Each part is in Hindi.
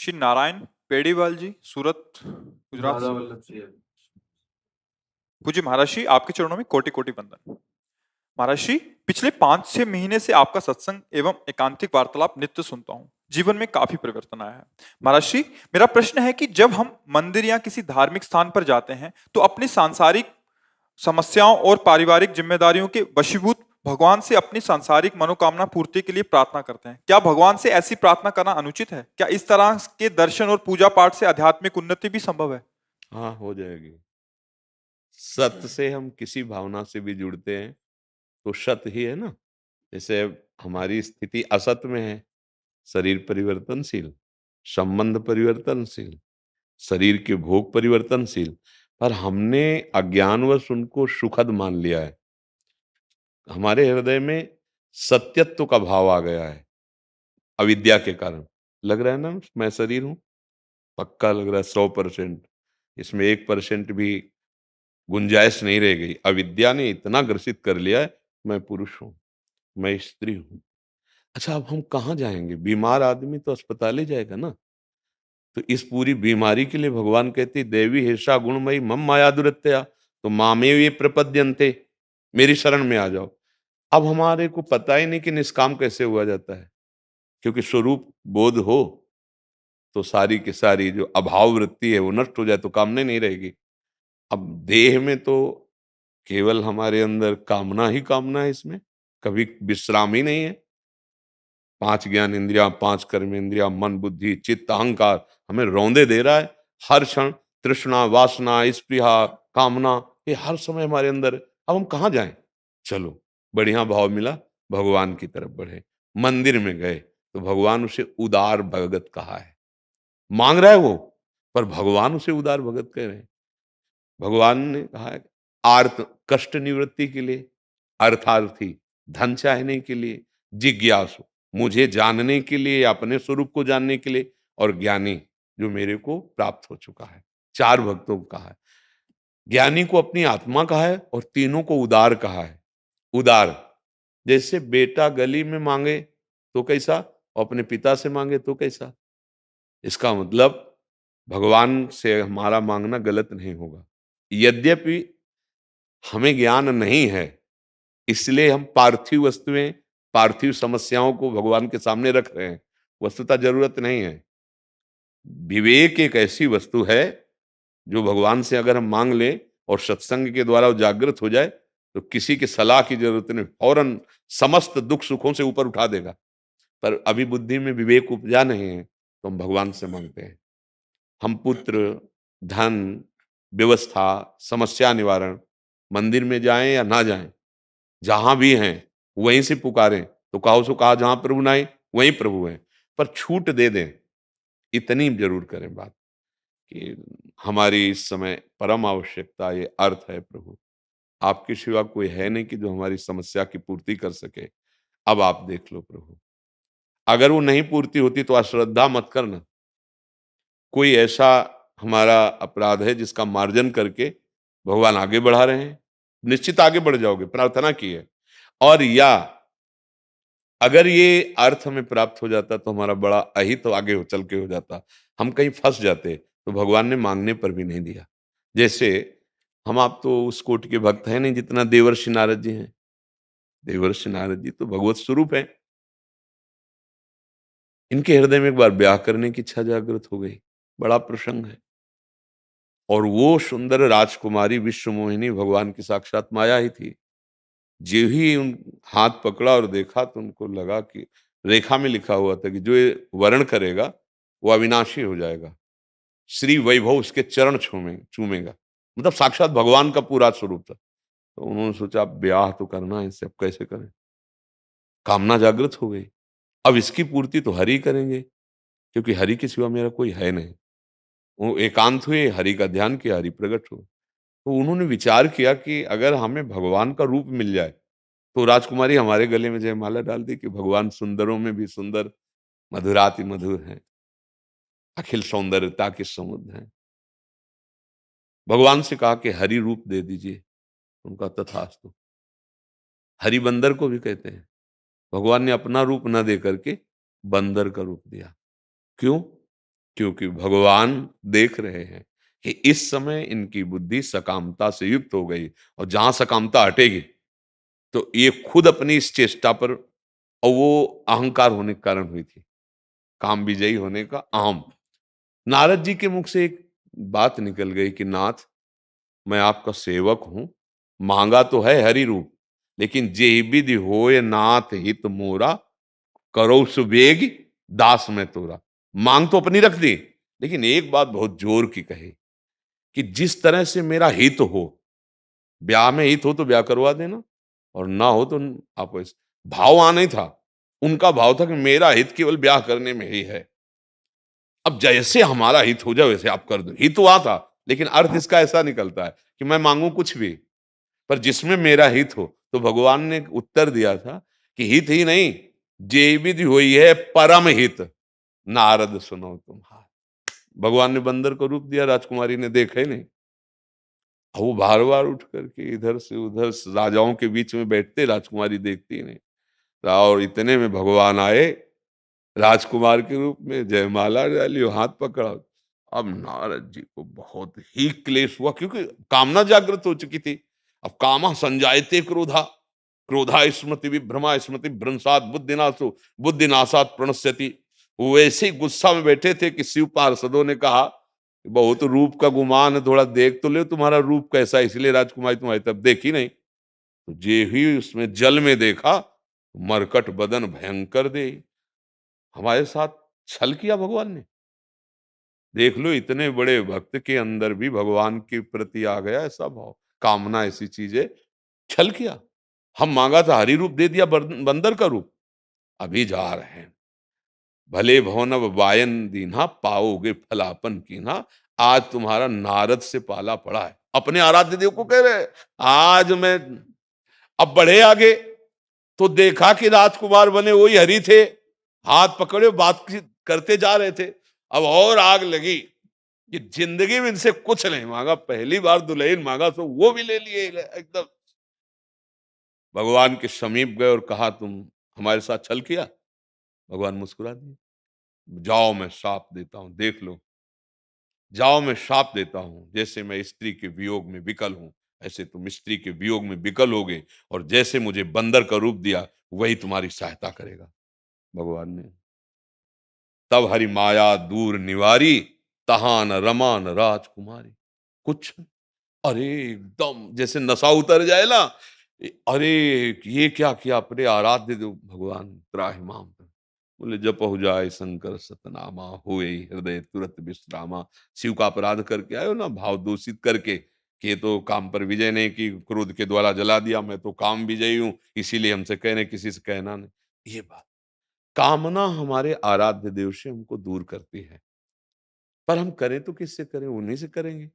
श्री नारायण पेड़ीवाल जी, सूरत, गुजरात दादा से। वल्लभ से है। पूज्य महाराज जी, आपके चरणों में कोटि कोटि वंदन। महाराज जी, पिछले 5-6 महीने से आपका सत्संग एवं एकांतिक वार्तालाप नित्य सुनता हूँ। जीवन में काफी परिवर्तन आया है। महाराज जी, मेरा प्रश्न है कि जब हम मंदिर या किसी धार्मिक स्थान पर जाते हैं तो अपनी सांसारिक समस्याओं और पारिवारिक जिम्मेदारियों के वशीभूत भगवान से अपनी सांसारिक मनोकामना पूर्ति के लिए प्रार्थना करते हैं। क्या भगवान से ऐसी प्रार्थना करना अनुचित है? क्या इस तरह के दर्शन और पूजा पाठ से आध्यात्मिक उन्नति भी संभव है? हाँ, हो जाएगी। सत से हम किसी भावना से भी जुड़ते हैं तो सत ही है ना। जैसे अब हमारी स्थिति असत में है, शरीर परिवर्तनशील, संबंध परिवर्तनशील, शरीर के भोग परिवर्तनशील, पर हमने अज्ञानवश उनको सुखद मान लिया है। हमारे हृदय में सत्यत्व का भाव आ गया है अविद्या के कारण। लग रहा है ना मैं शरीर हूं, पक्का लग रहा है 100%। इसमें 1% भी गुंजाइश नहीं रह गई। अविद्या ने इतना ग्रसित कर लिया है, मैं पुरुष हूं, मैं स्त्री हूं। अच्छा, अब हम कहाँ जाएंगे? बीमार आदमी तो अस्पताल ही जाएगा ना। तो इस पूरी बीमारी के लिए भगवान कहते देवी हेषा गुणमयी मम माया दुरत्या, तो मामे ये प्रपद्यन्ते, मेरी शरण में आ जाओ। अब हमारे को पता ही नहीं कि निष्काम कैसे हुआ जाता है, क्योंकि स्वरूप बोध हो तो सारी की सारी जो अभाव वृत्ति है वो नष्ट हो जाए तो कामना नहीं रहेगी। अब देह में तो केवल हमारे अंदर कामना ही कामना है, इसमें कभी विश्राम ही नहीं है। 5 ज्ञान इंद्रियां, 5 कर्म इंद्रियां, मन बुद्धि चित्त अहंकार हमें रौंदे दे रहा है हर क्षण। तृष्णा वासना स्पृहा कामना ये हर समय हमारे अंदर। अब हम कहाँ जाएं? चलो, बढ़िया भाव मिला, भगवान की तरफ बढ़े। मंदिर में गए तो भगवान उसे उदार भगत कहा है। मांग रहा है वो, पर भगवान उसे उदार भगत कह रहे हैं। भगवान ने कहा है आर्त कष्ट निवृत्ति के लिए, अर्थार्थी धन चाहने के लिए, जिज्ञासु मुझे जानने के लिए, अपने स्वरूप को जानने के लिए, और ज्ञानी जो मेरे को प्राप्त हो चुका है। 4 भक्तों को कहा है। ज्ञानी को अपनी आत्मा कहा है और तीनों को उदार कहा है। उदार जैसे बेटा गली में मांगे तो कैसा, और अपने पिता से मांगे तो कैसा। इसका मतलब भगवान से हमारा मांगना गलत नहीं होगा। यद्यपि हमें ज्ञान नहीं है, इसलिए हम पार्थिव वस्तुएं, पार्थिव समस्याओं को भगवान के सामने रख रहे हैं। वस्तुतः जरूरत नहीं है। विवेक एक ऐसी वस्तु है जो भगवान से अगर हम मांग लें और सत्संग के द्वारा वो जागृत हो जाए तो किसी की सलाह की जरूरत नहीं, फौरन समस्त दुख सुखों से ऊपर उठा देगा। पर अभी बुद्धि में विवेक उपजा नहीं है तो हम भगवान से मांगते हैं। हम पुत्र, धन, व्यवस्था, समस्या निवारण, मंदिर में जाएं या ना जाएं, जहां भी हैं वहीं से पुकारें। तो कहो सो कहा, जहां प्रभु नाई वहीं प्रभु हैं। पर छूट दे दें, इतनी जरूर करें बात कि हमारी इस समय परम आवश्यकता ये अर्थ है प्रभु, आपके सिवा कोई है नहीं कि जो हमारी समस्या की पूर्ति कर सके। अब आप देख लो प्रभु, अगर वो नहीं पूर्ति होती तो अश्रद्धा मत करना। कोई ऐसा हमारा अपराध है जिसका मार्जन करके भगवान आगे बढ़ा रहे हैं, निश्चित आगे बढ़ जाओगे, प्रार्थना की है। और या अगर ये अर्थ हमें प्राप्त हो जाता तो हमारा बड़ा अहित तो आगे चल के हो जाता, हम कहीं फंस जाते, तो भगवान ने मांगने पर भी नहीं दिया। जैसे हम आप तो उस कोटि के भक्त हैं नहीं जितना देवर्षि नारद जी हैं। देवर्षि नारद जी तो भगवत स्वरूप हैं। इनके हृदय में एक बार ब्याह करने की इच्छा जागृत हो गई, बड़ा प्रसंग है। और वो सुंदर राजकुमारी विश्व मोहिनी भगवान की साक्षात माया ही थी। जो ही उन हाथ पकड़ा और देखा तो उनको लगा कि रेखा में लिखा हुआ था कि जो ये वर्ण करेगा वो अविनाशी हो जाएगा, श्री वैभव उसके चरण चूमेगा। मतलब साक्षात भगवान का पूरा स्वरूप था। तो उन्होंने सोचा अब ब्याह तो करना है, इससे अब कैसे करें। कामना जागृत हो गई, अब इसकी पूर्ति तो हरि करेंगे, क्योंकि हरि के सिवा मेरा कोई है नहीं। वो एकांत हुए, हरि का ध्यान किया, हरि प्रकट हुए। तो उन्होंने विचार किया कि अगर हमें भगवान का रूप मिल जाए, तो राजकुमारी हमारे गले में जयमाला डाल दी कि भगवान सुंदरों में भी सुंदर, मधुराति मधुर हैं, अखिल सौंदर्यता के समुद्र हैं। भगवान से कहा कि हरि रूप दे दीजिए, उनका तथास्तु। हरि बंदर को भी कहते हैं। भगवान ने अपना रूप न दे करके बंदर का रूप दिया। क्यों? क्योंकि भगवान देख रहे हैं कि इस समय इनकी बुद्धि सकामता से युक्त हो गई, और जहां सकामता हटेगी तो ये खुद अपनी इस चेष्टा पर, और वो अहंकार होने के कारण हुई थी, काम विजयी होने का अहम। नारद जी के मुख से एक बात निकल गई कि नाथ, मैं आपका सेवक हूं, मांगा तो है हरि रूप, लेकिन जे विधि होय नाथ हित मोरा, करो सुबेग दास में तोरा। मांग तो अपनी रख दी, लेकिन एक बात बहुत जोर की कही कि जिस तरह से मेरा हित हो, ब्याह में हित हो तो ब्याह करवा देना, और ना हो तो आप भाव आ नहीं था, उनका भाव था कि मेरा हित केवल ब्याह करने में ही है। अब जैसे हमारा हित हो जाए वैसे आप कर दो। हित हुआ था, लेकिन अर्थ इसका ऐसा निकलता है कि मैं मांगू कुछ भी, पर जिसमें मेरा हित हो। तो भगवान ने उत्तर दिया था कि हित ही नहीं, जे विधि हुई है परम हित, नारद सुनो तुम्हारा। भगवान ने बंदर को रूप दिया, राजकुमारी ने देखा ही नहीं। अब वो बार बार उठ करके इधर से उधर राजाओं के बीच में बैठते, राजकुमारी देखती ही नहीं। और इतने में भगवान आए राजकुमार के रूप में, जयमाला डाली और हाथ पकड़ा। अब नारद जी को बहुत ही क्लेश हुआ, क्योंकि कामना जागृत हो चुकी थी। अब कामा संजायते क्रोधा, क्रोधा स्मृति विभ्रमा स्मृति भ्रंशात बुद्धिनाशो बुद्धिनाशात प्रणश्यति। वो वैसे ही गुस्सा में बैठे थे कि शिव पार्षदों ने कहा, बहुत रूप का गुमान है, थोड़ा देख तो ले तुम्हारा रूप कैसा है, इसलिए राजकुमारी तुम्हारी तब देखी नहीं। तो जे ही उसमें जल में देखा, मरकट बदन भयंकर दे। हमारे साथ छल किया भगवान ने। देख लो, इतने बड़े भक्त के अंदर भी भगवान के प्रति आ गया ऐसा भाव, कामना ऐसी चीज है। छल किया। हम मांगा था हरि रूप, दे दिया बंदर का रूप। अभी जा रहे हैं, भले भवनव वायन दीन्हा, पाओगे फलापन कीन्हा। आज तुम्हारा नारद से पाला पड़ा है। अपने आराध्य देव को कह रहे हैं, आज मैं। अब बढ़े आगे तो देखा कि राजकुमार बने वही हरि थे, हाथ पकड़े बातचीत करते जा रहे थे। अब और आग लगी कि जिंदगी में इनसे कुछ नहीं मांगा, पहली बार दुल्हन मांगा तो वो भी ले लिए एकदम। भगवान के समीप गए और कहा, तुम हमारे साथ छल किया। भगवान मुस्कुरा दिए। जाओ मैं शाप देता हूं, देख लो। जाओ मैं शाप देता हूं, जैसे मैं स्त्री के वियोग में विकल हूं, ऐसे तुम स्त्री के वियोग में विकल होगे, और जैसे मुझे बंदर का रूप दिया वही तुम्हारी सहायता करेगा। भगवान ने तब हरि माया दूर निवारी, तहां न रमा न राजकुमारी। कुछ, अरे एकदम जैसे नशा उतर जाए ना। अरे ये क्या किया, अपने आराध्य देव भगवान त्राहिमाम। बोले जपहु जाय शंकर सतनामा, होए हृदय तुरत विश्रामा। शिव का अपराध करके आयो ना, भाव दूषित करके कि ये तो काम पर विजय नहीं की, क्रोध के द्वारा जला दिया, मैं तो काम विजयी हूं, इसीलिए हमसे कहने, किसी से कहना नहीं। ये बात, कामना हमारे आराध्य देव से हमको दूर करती है, पर हम करें तो किससे करें, उन्हीं से करेंगे।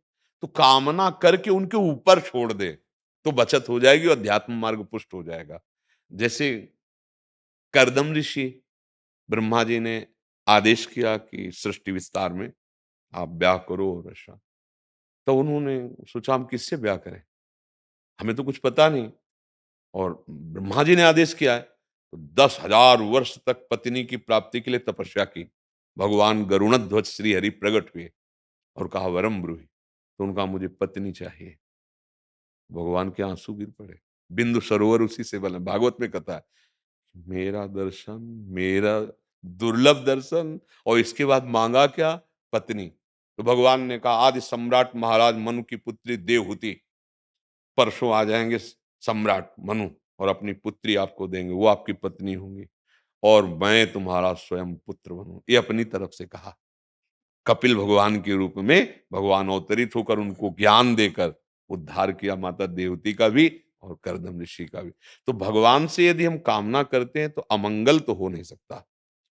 तो कामना करके उनके ऊपर छोड़ दे तो बचत हो जाएगी और अध्यात्म मार्ग पुष्ट हो जाएगा। जैसे करदम ऋषि, ब्रह्मा जी ने आदेश किया कि सृष्टि विस्तार में आप ब्याह करो और ऐसा। तो उन्होंने सोचा हम किससे ब्याह करें, हमें तो कुछ पता नहीं, और ब्रह्मा जी ने आदेश किया है। तो 10,000 वर्ष तक पत्नी की प्राप्ति के लिए तपस्या की। भगवान गरुणध्वज श्री हरि प्रकट हुए और कहा वरम ब्रूहि। तो उनका मुझे पत्नी चाहिए। भगवान के आंसू गिर पड़े। बिंदु सरोवर उसी से बना, भागवत में कथा है। मेरा दर्शन, मेरा दुर्लभ दर्शन, और इसके बाद मांगा क्या, पत्नी। तो भगवान ने कहा आदि सम्राट महाराज मनु की पुत्री देवहूति, परसों आ जाएंगे सम्राट मनु, और अपनी पुत्री आपको देंगे, वो आपकी पत्नी होंगी, और मैं तुम्हारा स्वयं पुत्र बनूं। ये अपनी तरफ से कहा। कपिल भगवान के रूप में भगवान अवतरित होकर उनको ज्ञान देकर उद्धार किया, माता देवती का भी और करदम ऋषि का भी। तो भगवान से यदि हम कामना करते हैं तो अमंगल तो हो नहीं सकता,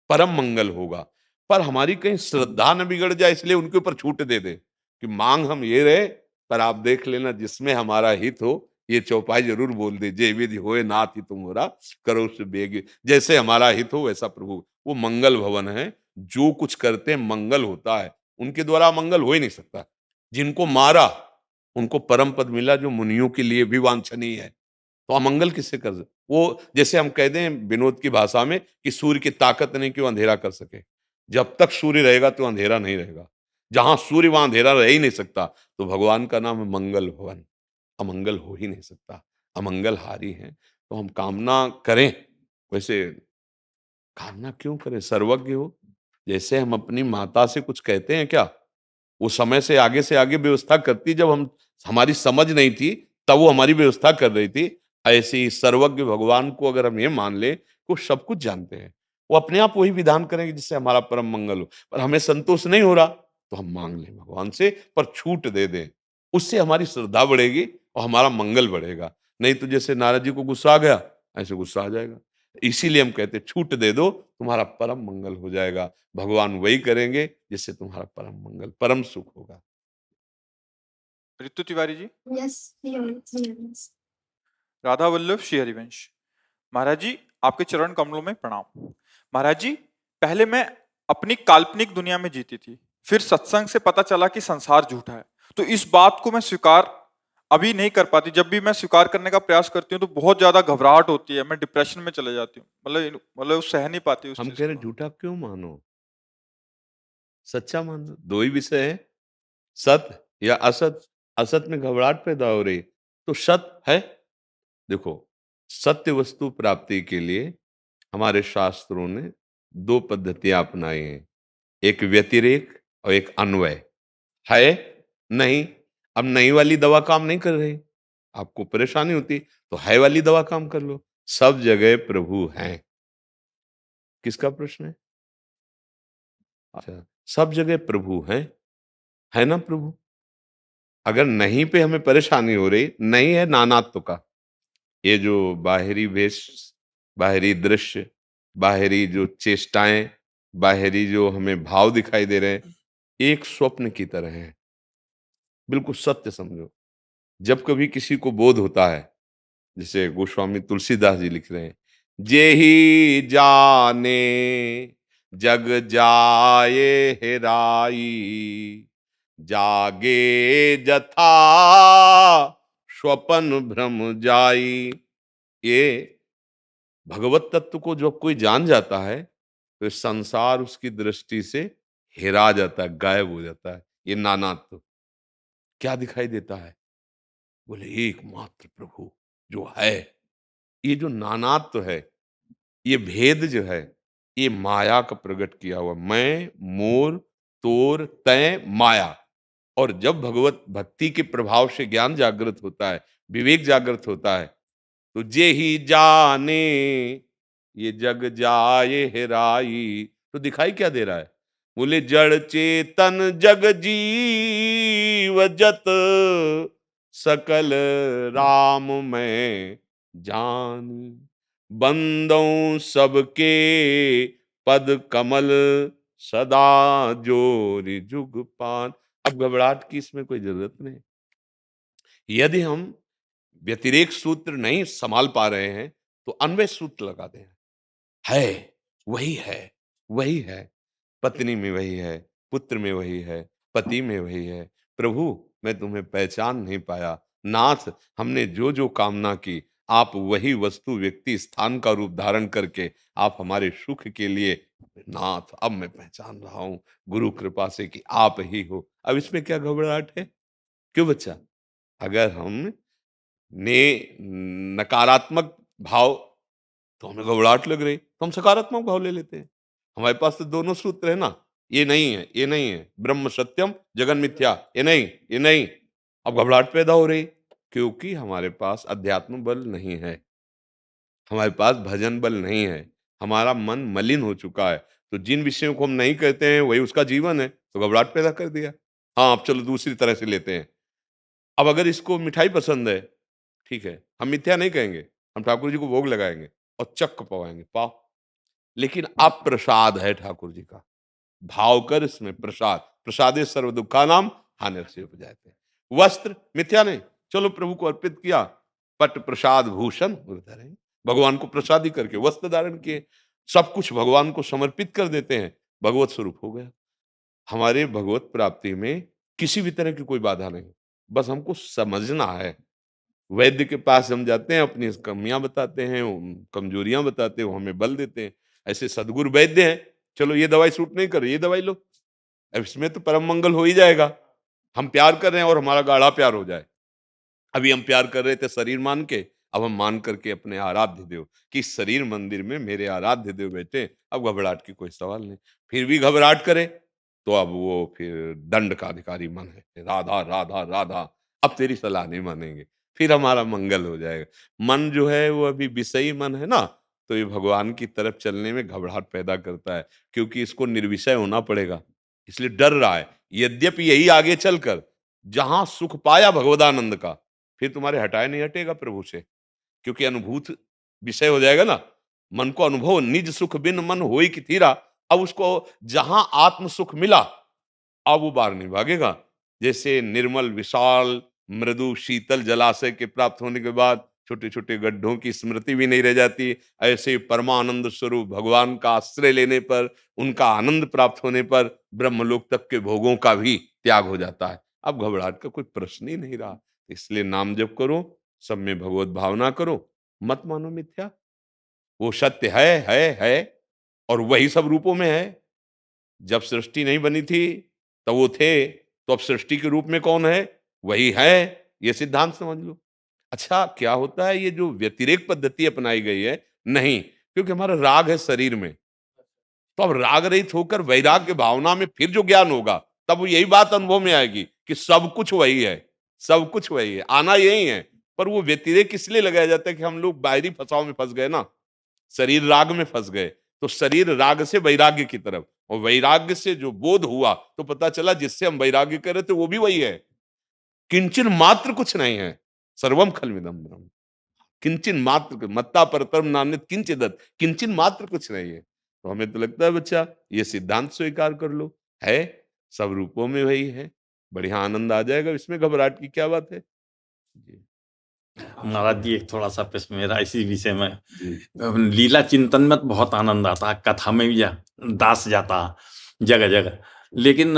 परम मंगल होगा। पर हमारी कहीं श्रद्धा न बिगड़ जाए, इसलिए उनके ऊपर छूट दे दे कि मांग हम ये रहे, पर आप देख लेना जिसमें हमारा हित हो, ये चौपाई जरूर बोल दे, जय विधि होए नाथ ही तुमरा, करो से बेग। जैसे हमारा हित हो वैसा प्रभु, वो मंगल भवन है। जो कुछ करते हैं मंगल होता है, उनके द्वारा मंगल हो ही नहीं सकता। जिनको मारा उनको परम पद मिला, जो मुनियों के लिए भी वांछनीय है। तो अमंगल किससे कर वो, जैसे हम कह दें विनोद की भाषा में कि सूर्य की ताकत नहीं कि वो अंधेरा कर सके। जब तक सूर्य रहेगा तो अंधेरा नहीं रहेगा। जहां सूर्य वहां अंधेरा रह ही नहीं सकता। तो भगवान का नाम है मंगल भवन। अमंगल हो ही नहीं सकता। अमंगल हारी है। तो हम कामना करें। वैसे कामना क्यों करें? सर्वज्ञ हो। जैसे हम अपनी माता से कुछ कहते हैं क्या? वो समय से आगे व्यवस्था करती, जब हम हमारी समझ नहीं थी, तब वो हमारी व्यवस्था कर रही थी। ऐसे ही सर्वज्ञ भगवान को अगर हम ये मान ले, वो सब कुछ जानते हैं। वो अपने आप वही विधान करेंगे जिससे हमारा परम मंगल हो। पर हमें संतोष नहीं हो रहा, तो हम मांग लें भगवान से, पर छूट दे दें। उससे हमारी श्रद्धा बढ़ेगी और हमारा मंगल बढ़ेगा। नहीं तो जैसे नारद जी को गुस्सा आ गया, ऐसे गुस्सा आ जाएगा। इसीलिए हम कहते हैं छूट दे दो, तुम्हारा परम मंगल हो जाएगा। भगवान वही करेंगे जिससे तुम्हारा परम मंगल, परम सुख होगा। ऋतु तिवारी जी। Yes, yes. राधा वल्लभ श्री हरिवंश। महाराज जी, आपके चरण कमलों में प्रणाम। महाराज जी, पहले मैं अपनी काल्पनिक दुनिया में जीती थी, फिर सत्संग से पता चला कि संसार झूठा है। तो इस बात को मैं स्वीकार अभी नहीं कर पाती। जब भी मैं स्वीकार करने का प्रयास करती हूँ तो बहुत ज्यादा घबराहट होती है, मैं डिप्रेशन में चले जाती हूँ। मतलब सह नहीं पाती उस हम चीज कह रहे को। झूठा क्यों मानो? सच्चा मान लो। दो ही विषय है, सत या असत। असत में घबराहट पैदा हो रही, तो सत है। देखो, सत्य वस्तु प्राप्ति के लिए हमारे शास्त्रों ने दो पद्धतियां अपनाई हैं। एक व्यतिरेक और एक अन्वय। है, नहीं। अब नहीं वाली दवा काम नहीं कर रही, आपको परेशानी होती, तो है वाली दवा काम कर लो। सब जगह प्रभु हैं। किसका प्रश्न है? अच्छा, सब जगह प्रभु हैं, है ना प्रभु? अगर नहीं पे हमें परेशानी हो रही, नहीं है नानात्व का। ये जो बाहरी वेश, बाहरी दृश्य, बाहरी जो चेष्टाएं, बाहरी जो हमें भाव दिखाई दे रहे हैं, एक स्वप्न की तरह है। बिल्कुल सत्य समझो। जब कभी किसी को बोध होता है, जैसे गोस्वामी तुलसीदास जी लिख रहे हैं, जेहि जाने जग जाए हेराई, जागे जथा स्वपन भ्रम जाई। ये भगवत तत्व को जब कोई जान जाता है, तो ये संसार उसकी दृष्टि से हेरा जाता है, गायब हो जाता है। ये नानात्व क्या दिखाई देता है? बोले एकमात्र प्रभु जो है। ये जो नानात्व है, ये भेद जो है, ये माया का प्रकट किया हुआ। मैं, मोर, तोर, तय, माया। और जब भगवत भक्ति के प्रभाव से ज्ञान जागृत होता है, विवेक जागृत होता है, तो जे ही जाने ये जग जाए हेराई। तो दिखाई क्या दे रहा है? बोले जड़ चेतन जग जीव जत सकल राम में जानी, बंदों सबके पद कमल सदा जोरि जुग पान। अब घबराहट की इसमें कोई जरूरत नहीं। यदि हम व्यतिरेक सूत्र नहीं संभाल पा रहे हैं, तो अन्वय सूत्र लगा दें। है, वही है, वही है। पत्नी में वही है, पुत्र में वही है, पति में वही है। प्रभु, मैं तुम्हें पहचान नहीं पाया। नाथ, हमने जो जो कामना की, आप वही वस्तु, व्यक्ति, स्थान का रूप धारण करके आप हमारे सुख के लिए, नाथ अब मैं पहचान रहा हूं, गुरु कृपा से कि आप ही हो। अब इसमें क्या घबराहट है? क्यों बच्चा? अगर हम ने नकारात्मक भाव, तो हमें घबराहट लग रही, तो हम सकारात्मक भाव ले लेते हैं। हमारे पास तो दोनों सूत्र है ना, ये नहीं है, ये नहीं है, ब्रह्म सत्यम जगन मिथ्या, ये नहीं, ये नहीं। अब घबराहट पैदा हो रही, क्योंकि हमारे पास अध्यात्म बल नहीं है, हमारे पास भजन बल नहीं है, हमारा मन मलिन हो चुका है। तो जिन विषयों को हम नहीं कहते हैं, वही उसका जीवन है, तो घबराहट पैदा कर दिया। हाँ, अब चलो दूसरी तरह से लेते हैं। अब अगर इसको मिठाई पसंद है, ठीक है, हम मिथ्या नहीं कहेंगे, हम ठाकुर जी को भोग लगाएंगे और चक्क पवाएंगे, पाओ। लेकिन अब प्रसाद है ठाकुर जी का, भाव कर इसमें प्रसाद, प्रसादे सर्व दुखा नाम हानि से उपजाते। वस्त्र मिथ्या नहीं, चलो प्रभु को अर्पित किया, पट प्रसाद भूषण उधर, भगवान को प्रसादी करके वस्त्र धारण किए, सब कुछ भगवान को समर्पित कर देते हैं, भगवत स्वरूप हो गया। हमारे भगवत प्राप्ति में किसी भी तरह की कोई बाधा नहीं, बस हमको समझना है। वैद्य के पास हम जाते हैं, अपनी कमियां बताते हैं, कमजोरियां बताते हैं, वो हमें बल देते हैं। ऐसे सदगुरु वैद्य हैं, चलो ये दवाई सूट नहीं कर रही, ये दवाई लो, अब इसमें तो परम मंगल हो ही जाएगा। हम प्यार कर रहे हैं और हमारा गाढ़ा प्यार हो जाए। अभी हम प्यार कर रहे थे शरीर मान के, अब हम मान करके अपने आराध्य देव कि इस शरीर मंदिर में मेरे आराध्य देव बैठे, अब घबराहट की कोई सवाल नहीं। फिर भी घबराहट करे तो अब वो फिर दंड का अधिकारी मन है, राधा राधा राधा, अब तेरी सलाह नहीं मानेंगे, फिर हमारा मंगल हो जाएगा। मन जो है वो अभी विषयी मन है ना, तो ये भगवान की तरफ चलने में घबराहट पैदा करता है, क्योंकि इसको निर्विषय होना पड़ेगा, इसलिए डर रहा है। यद्यपि यही आगे चलकर जहां सुख पाया भगवदानंद का, फिर तुम्हारे हटाए नहीं हटेगा प्रभु से, क्योंकि अनुभूत विषय हो जाएगा ना। मन को अनुभव निज सुख बिन मन होई कि थीरा, अब उसको जहां आत्म सुख मिला अब वो बाहर नहीं भागेगा। जैसे निर्मल विशाल मृदु शीतल जलाशय के प्राप्त होने के बाद छोटे छोटे गड्ढों की स्मृति भी नहीं रह जाती, ऐसे ही परमानंद स्वरूप भगवान का आश्रय लेने पर, उनका आनंद प्राप्त होने पर ब्रह्मलोक तक के भोगों का भी त्याग हो जाता है। अब घबराहट का कोई प्रश्न ही नहीं रहा। इसलिए नाम जप करो, सब में भगवत भावना करो, मत मानो मिथ्या। वो सत्य है और वही सब रूपों में है। जब सृष्टि नहीं बनी थी तब वो थे, तो अब सृष्टि के रूप में कौन है? वही है। ये सिद्धांत समझ लो। अच्छा, क्या होता है ये जो व्यतिरेक पद्धति अपनाई गई है? नहीं, क्योंकि हमारा राग है शरीर में, तो अब राग रहित होकर वैराग्य भावना में फिर जो ज्ञान होगा, तब यही बात अनुभव में आएगी कि सब कुछ वही है, सब कुछ वही है, आना यही है। पर वो व्यतिरेक इसलिए लगाया जाता है कि हम लोग बाहरी फसाव में फंस गए ना, शरीर राग में फंस गए, तो शरीर राग से वैराग्य की तरफ, और वैराग्य से जो बोध हुआ तो पता चला जिससे हम वैराग्य कर रहे थे वो भी वही है। किंचन मात्र कुछ नहीं है, सर्वम खलविदम ब्रह्म। किंचन मात्र, मत्ता परतरम नान्यत् किंचिदत्, किंचन मात्र कुछ नहीं है। तो हमें तो लगता है बच्चा ये सिद्धांत स्वीकार कर लो, है सब रूपों में वही है, बढ़िया आनंद आ जाएगा, इसमें घबराहट की क्या बात है। जी महाराज जी, एक थोड़ा सा प्रश्न मेरा इसी विषय में। जी लीला चिंतन में तो बहुत आनंद आता है, कथा में भी दास जाता जगह जगह, लेकिन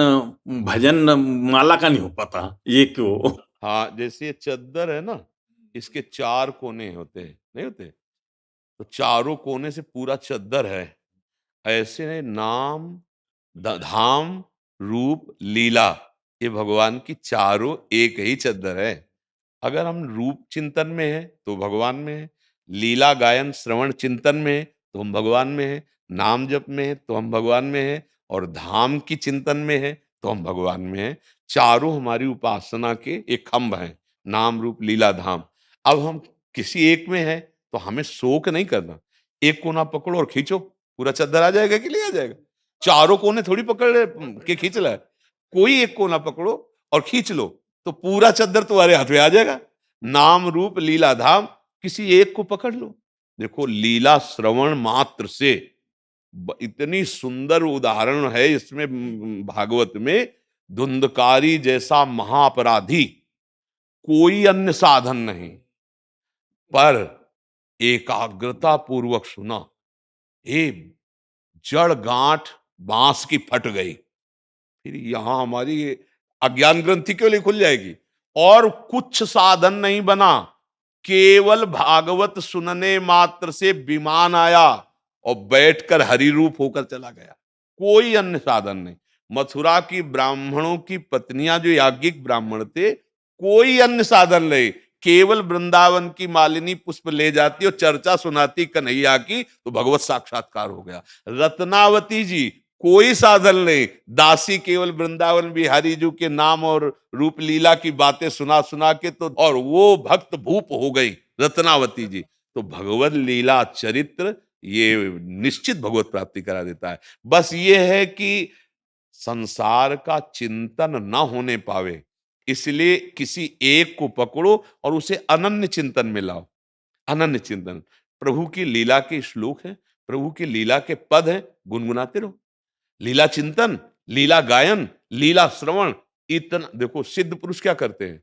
भजन माला का नहीं हो पाता, ये क्यों? हाँ, जैसे ये चद्दर है ना, इसके 4 कोने होते हैं, नहीं होते? तो चारों कोने से पूरा चद्दर है। ऐसे नाम, धाम, रूप, लीला, ये भगवान की चारों एक ही चद्दर है। अगर हम रूप चिंतन में है तो भगवान में है, लीला गायन श्रवण चिंतन में है तो हम भगवान में है, नाम जप में है तो हम भगवान में है, और धाम की चिंतन में है तो हम भगवान में है। चारों हमारी उपासना के एक खंभ हैं, नाम रूप लीला धाम। अब हम किसी एक में है तो हमें शोक नहीं करना, एक कोना पकड़ो और खींचो, पूरा चद्दर आ जाएगा कि नहीं आ जाएगा? चारों कोने थोड़ी पकड़ के खींच ला है, कोई एक कोना पकड़ो और खींच लो तो पूरा चद्दर तुम्हारे हाथ में आ जाएगा। नाम रूप लीला धाम, किसी एक को पकड़ लो। देखो, लीला श्रवण मात्र से इतनी सुंदर उदाहरण है इसमें भागवत में, धुंधकारी जैसा महाअपराधी कोई अन्य साधन नहीं, पर एकाग्रता पूर्वक सुना, ए जड़ गांठ बांस की फट गई, फिर यहां हमारी अज्ञान ग्रंथि क्यों नहीं खुल जाएगी? और कुछ साधन नहीं बना, केवल भागवत सुनने मात्र से विमान आया और बैठकर हरि रूप होकर चला गया, कोई अन्य साधन नहीं। मथुरा की ब्राह्मणों की पत्नियां जो याज्ञिक ब्राह्मण थे, कोई अन्य साधन नहीं, केवल वृंदावन की मालिनी पुष्प ले जाती और चर्चा सुनाती कन्हैया की, तो भगवत साक्षात्कार हो गया। रत्नावती जी, कोई साधन नहीं, दासी केवल वृंदावन बिहारी जी के नाम और रूप लीला की बातें सुना सुना के तो, और वो भक्त भूप हो गई रत्नावती जी। तो भगवत लीला चरित्र ये निश्चित भगवत प्राप्ति करा देता है। बस ये है कि संसार का चिंतन न होने पावे, इसलिए किसी एक को पकड़ो और उसे अनन्य चिंतन में लाओ। अनन्य चिंतन, प्रभु की लीला के श्लोक हैं, प्रभु की लीला के पद हैं, गुनगुनाते रहो। लीला चिंतन, लीला गायन, लीला श्रवण, इतना देखो सिद्ध पुरुष क्या करते हैं,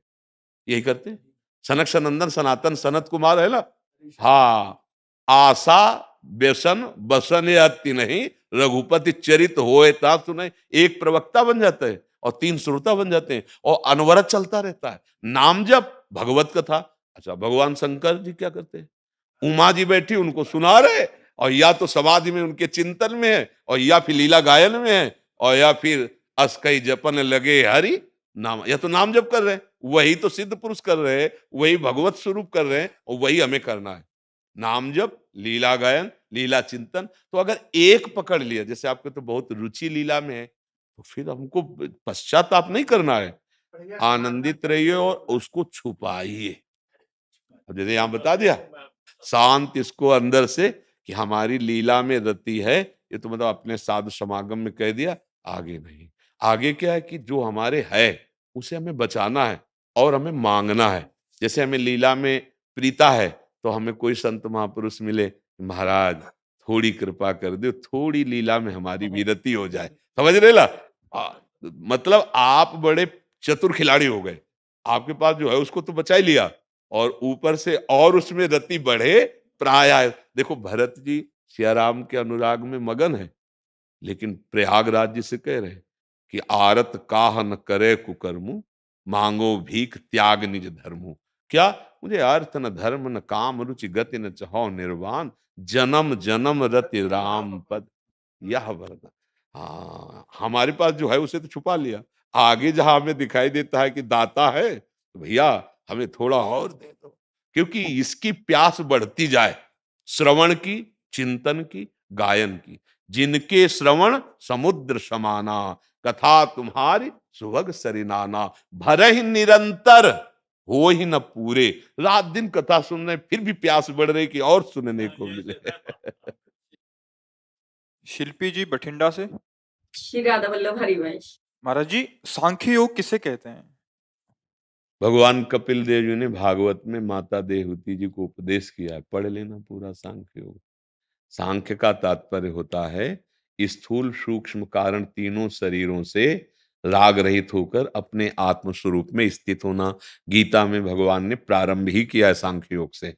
यही करते हैं। सनक सनंदन सनातन सनत कुमार है ना, हाँ, आशा व्यसन बसन अति नहीं, रघुपति चरित होए ता सुने, एक प्रवक्ता बन जाता है और 3 श्रोता बन जाते हैं, और अनवरत चलता रहता है नाम जप भगवत कथा। अच्छा, भगवान शंकर जी क्या करते हैं? उमा जी बैठी उनको सुना रहे, और या तो समाधि में उनके चिंतन में है, और या फिर लीला गायन में है, और या फिर अस्कई जपन लगे हरि नाम, या तो नाम जप कर रहे हैं, वही तो सिद्ध पुरुष कर रहे हैं, वही भगवत स्वरूप कर रहे हैं, और वही हमें करना है। नाम जप, लीला गायन, लीला चिंतन। तो अगर एक पकड़ लिया, जैसे आपको तो बहुत रुचि लीला में है, तो फिर हमको पश्चाताप नहीं करना है, आनंदित रहिए और उसको छुपाइए। अब जैसे यहाँ बता दिया, शांत इसको अंदर से कि हमारी लीला में रति है, ये तो मतलब अपने साधु समागम में कह दिया, आगे नहीं। आगे क्या है कि जो हमारे है उसे हमें बचाना है और हमें मांगना है। जैसे हमें लीला में प्रीता है, तो हमें कोई संत महापुरुष मिले, महाराज थोड़ी कृपा कर दो, थोड़ी लीला में हमारी भी रति हो जाए। समझ रहे ला? मतलब आप बड़े चतुर खिलाड़ी हो गए, आपके पास जो है उसको तो बचा ही लिया, और ऊपर से और उसमें रति बढ़े प्राय। देखो भरत जी सिया राम के अनुराग में मगन है, लेकिन प्रयागराज जी से कह रहे हैं कि आरत काह न करे कुकर्मु, मांगो भीख त्याग निज धर्मु। क्या? मुझे अर्थ न धर्म न काम, रुचि गति न चहो निर्वाण, जन्म जन्म रति राम पद यह वरदान। हाँ, हमारे पास जो है उसे तो छुपा लिया, आगे जहां हमें दिखाई देता है कि दाता है, तो भैया हमें थोड़ा और दे दो, क्योंकि इसकी प्यास बढ़ती जाए, श्रवण की, चिंतन की, गायन की। जिनके श्रवण समुद्र समाना, कथा तुम्हारी सुभग सरिनाना, भरहि निरंतर हो ही न पूरे। रात दिन कथा सुन रहे, फिर भी प्यास बढ़ रही कि और सुनने को मिले। शिल्पी जी बठिंडा से। श्री राधा वल्लभ हरि भाई। महाराज जी, सांख्य योग किसे कहते हैं? भगवान कपिल देव जी ने भागवत में माता देवहूति जी को उपदेश किया है, पढ़ लेना पूरा सांख्य योग। सांख्य का तात्पर्य होता है स्थूल सूक्ष्म कारण तीनों शरीरों से राग रहित होकर अपने आत्म स्वरूप में स्थित होना। गीता में भगवान ने प्रारंभ ही किया है सांख्य योग से।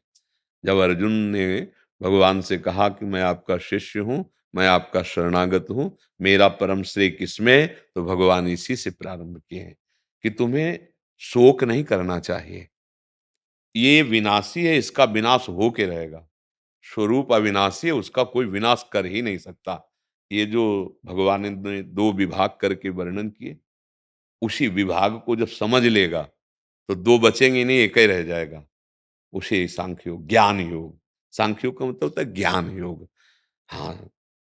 जब अर्जुन ने भगवान से कहा कि मैं आपका शिष्य हूं, मैं आपका शरणागत हूं, मेरा परम श्रेय किसमें, तो भगवान इसी से प्रारंभ किए हैं कि तुम्हें शोक नहीं करना चाहिए, ये विनाशी है, इसका विनाश हो के रहेगा। स्वरूप अविनाशी है, उसका कोई विनाश कर ही नहीं सकता। ये जो भगवान ने दो विभाग करके वर्णन किए, उसी विभाग को जब समझ लेगा तो दो बचेंगे नहीं, एक ही रह जाएगा। उसे सांख्य योग, ज्ञान योग। सांख्य योग का मतलब होता है ज्ञान योग। हाँ,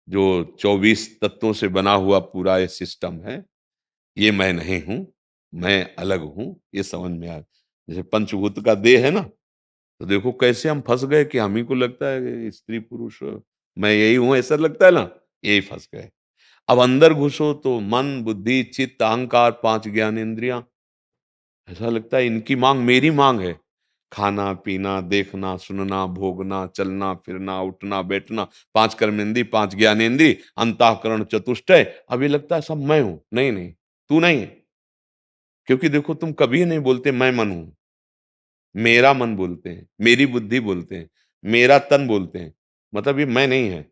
जो 24 तत्वों से बना हुआ पूरा ये सिस्टम है, ये मैं नहीं हूं, मैं अलग हूं, ये समझ में आया। जैसे पंचभूत का देह है ना, तो देखो कैसे हम फंस गए कि हम ही को लगता है कि स्त्री पुरुष मैं यही हूं, ऐसा लगता है ना, यही फंस गए। अब अंदर घुसो तो मन बुद्धि चित्त अहंकार 5 ज्ञान इंद्रियां, ऐसा लगता है इनकी मांग मेरी मांग है। खाना पीना देखना सुनना भोगना चलना फिरना उठना बैठना, 5 कर्मेंद्रिय 5 ज्ञानेंद्रिय अंतःकरण चतुष्टय। अभी लगता है सब मैं हूं। नहीं नहीं, तू नहीं है। क्योंकि देखो तुम कभी नहीं बोलते मैं मन हूं, मेरा मन बोलते हैं, मेरी बुद्धि बोलते हैं, मेरा तन बोलते हैं, मतलब ये मैं नहीं है।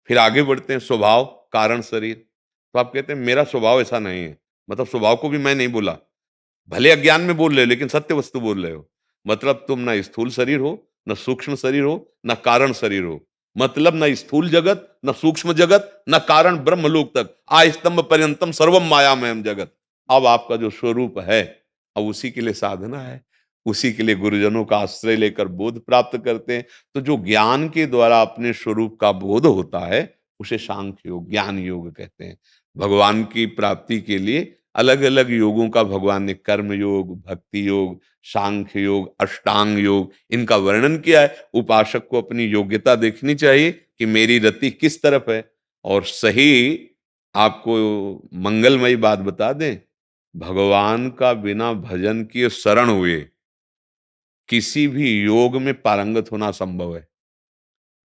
फिर आगे बढ़ते हैं, स्वभाव कारण शरीर, तो आप कहते हैं मेरा स्वभाव ऐसा नहीं है, मतलब स्वभाव को भी मैं नहीं बोला। भले अज्ञान में बोल रहे हो लेकिन सत्य वस्तु बोल रहे हो। मतलब तुम ना स्थूल शरीर हो, न सूक्ष्म शरीर हो, न कारण शरीर हो। मतलब न स्थूल जगत, न सूक्ष्म जगत, न कारण ब्रह्मलोक तक, स्तंभ पर्यंतम सर्वम मायामयम जगत। अब आपका जो स्वरूप है, अब उसी के लिए साधना है, उसी के लिए गुरुजनों का आश्रय लेकर बोध प्राप्त करते हैं। तो जो ज्ञान के द्वारा अपने स्वरूप का बोध होता है, उसे सांख्य योग ज्ञान योग कहते हैं। भगवान की प्राप्ति के लिए अलग अलग योगों का भगवान ने कर्म योग, भक्ति योग, सांख्य योग, अष्टांग योग, इनका वर्णन किया है। उपासक को अपनी योग्यता देखनी चाहिए कि मेरी रति किस तरफ है। और सही आपको मंगलमयी बात बता दें, भगवान का बिना भजन किए शरण हुए किसी भी योग में पारंगत होना संभव है।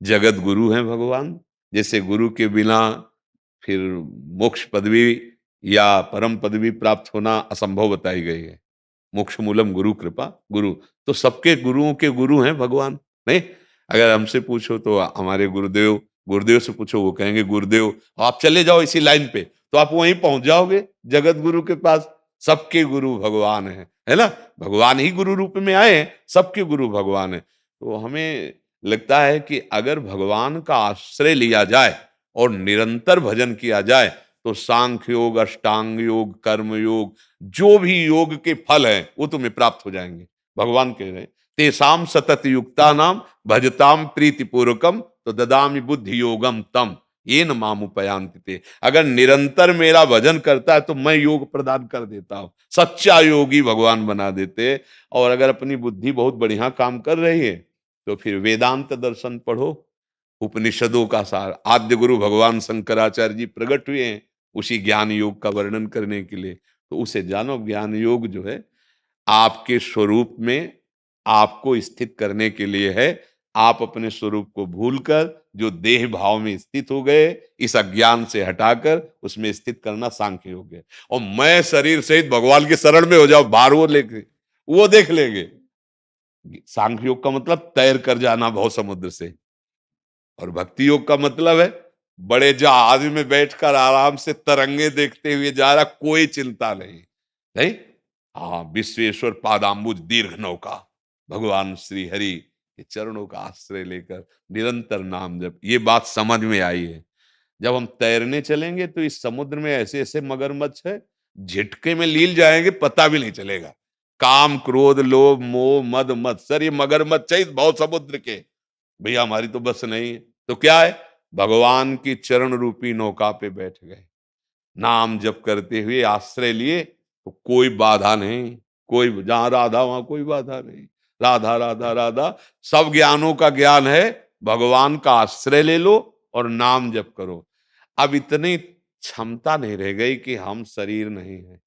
जगत गुरु हैं भगवान, जैसे गुरु के बिना फिर मोक्ष पदवी या परम पदवी प्राप्त होना असंभव बताई गई है। मोक्ष मूलम गुरु कृपा, गुरु तो सबके गुरुओं के गुरु हैं भगवान। नहीं, अगर हमसे पूछो तो हमारे गुरुदेव, गुरुदेव से पूछो वो कहेंगे गुरुदेव। आप चले जाओ इसी लाइन पे तो आप वहीं पहुंच जाओगे जगत गुरु के पास। सबके गुरु भगवान है ना, भगवान ही गुरु रूप में आए हैं, सबके गुरु भगवान है। तो हमें लगता है कि अगर भगवान का आश्रय लिया जाए और निरंतर भजन किया जाए तो सांख्य योग, अष्टांग योग, कर्म योग, जो भी योग के फल हैं वो तुम्हें प्राप्त हो जाएंगे। भगवान कह रहे हैं तेसाम सतत युक्ता नाम भजताम प्रीति पूर्वकम तो ददामि बुद्धि योगम तम ये न मामुपयांति ते। अगर निरंतर मेरा भजन करता है तो मैं योग प्रदान कर देता हूं, सच्चा योगी भगवान बना देते। और अगर अपनी बुद्धि बहुत बढ़िया काम कर रही है तो फिर वेदांत दर्शन पढ़ो, उपनिषदों का सार। आद्य गुरु भगवान शंकराचार्य जी प्रकट हुए हैं उसी ज्ञान योग का वर्णन करने के लिए, तो उसे जानो। ज्ञान योग जो है आपके स्वरूप में आपको स्थित करने के लिए है। आप अपने स्वरूप को भूलकर जो देह भाव में स्थित हो गए, इस अज्ञान से हटाकर उसमें स्थित करना सांख्य योग है। और मैं शरीर सहित भगवान के शरण में हो जाओ, बाहर वो लेके वो देख लेंगे। सांख्य योग का मतलब तैर कर जाना भव समुद्र से, और भक्ति योग का मतलब है बड़े जहाज में बैठकर आराम से तरंगे देखते हुए जा रहा, कोई चिंता नहीं। नहीं, हाँ, विश्वेश्वर पादाम्बुज दीर्घ नौका, भगवान श्री हरि के चरणों का आश्रय लेकर निरंतर नाम जप। ये बात समझ में आई है। जब हम तैरने चलेंगे तो इस समुद्र में ऐसे ऐसे मगरमच्छ है, झटके में लील जाएंगे, पता भी नहीं चलेगा। काम, क्रोध, लोभ, मोह, मद, मत्सर, ये मगरमच्छ है इस भव समुद्र के। भैया हमारी तो बस नहीं है, तो क्या है, भगवान की चरण रूपी नौका पे बैठ गए, नाम जप करते हुए आश्रय लिए, तो कोई बाधा नहीं। कोई जहां राधा वहां कोई बाधा नहीं। राधा राधा राधा, सब ज्ञानों का ज्ञान है। भगवान का आश्रय ले लो और नाम जप करो। अब इतनी क्षमता नहीं रह गई कि हम शरीर नहीं है।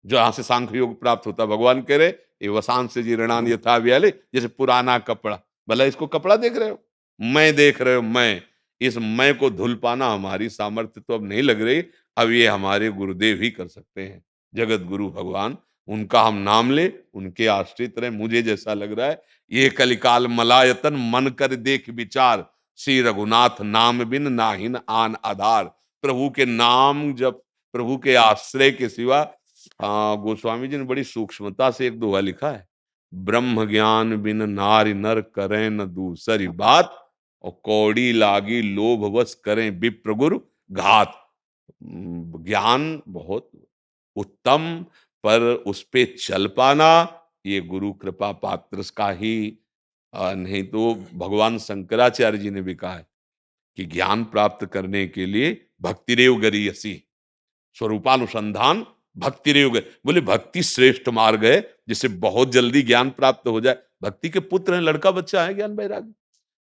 जहां से सांख्य योग प्राप्त होता, भगवान कह रहे ये वसांश से जीर्णान यथा व्याले, जैसे पुराना कपड़ा। भला इसको कपड़ा देख रहे हो, मैं देख रहे हो, मैं, इस मैं को धुल पाना हमारी सामर्थ्य तो अब नहीं लग रही। अब ये हमारे गुरुदेव ही कर सकते हैं, जगत गुरु भगवान। उनका हम नाम ले, उनके आश्रित रहे। मुझे जैसा लग रहा है ये कलिकाल मलायतन मन कर देख विचार, श्री रघुनाथ नाम बिन नाहिन आन आधार। प्रभु के नाम जब, प्रभु के आश्रय के सिवा। गोस्वामी जी ने बड़ी सूक्ष्मता से एक दोहा लिखा है, ब्रह्म ज्ञान बिन नारि नर करें न दूसरी बात, और कौड़ी लागी लोभ वश करें विप्र गुरु घात। ज्ञान बहुत उत्तम, पर उस पे चल पाना ये गुरु कृपा पात्र का ही, नहीं तो भगवान शंकराचार्य जी ने भी कहा है कि ज्ञान प्राप्त करने के लिए भक्तिरेव गरीयसी, स्वरूपानुसंधान भक्तिरेव। बोले भक्ति श्रेष्ठ मार्ग है जिससे बहुत जल्दी ज्ञान प्राप्त हो जाए। भक्ति के पुत्र हैं, लड़का बच्चा है ज्ञान वैराग्य,